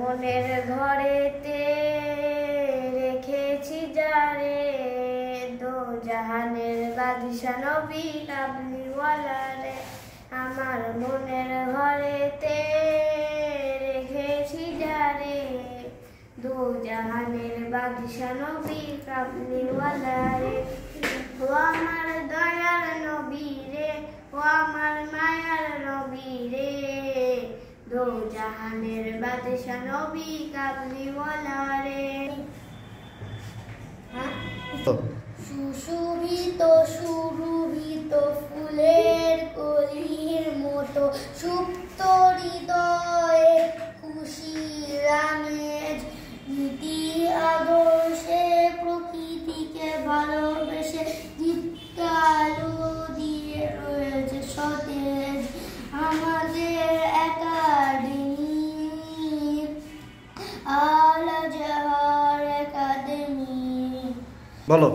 মনের ঘরেতে রেখেছি যারে, দো জাহানের বাদশা নবী কাবলিওয়ালা রে। আমার মনের ঘরেতে রেখেছি যারে, দো জাহানের বাদশা নবী কাবলিওয়ালা রে। ও আমার দয়ার নবী রে, ও আমার মায়ার নবী রে, দো জাহানের বাদশা নবী কাবলিওয়ালা রে। সুশোভিত সুরভিত ফুলের কলির মতো সুপ্ত হৃদয়ে খুশির আমেজ, নীতি আদর্শে প্রকৃতিকে ভালোবেসে দীপ্তালো দিয়ে রয়েছে সতেজ আমাদের একাডেমি, আল আজহার একাডেমি। বলো।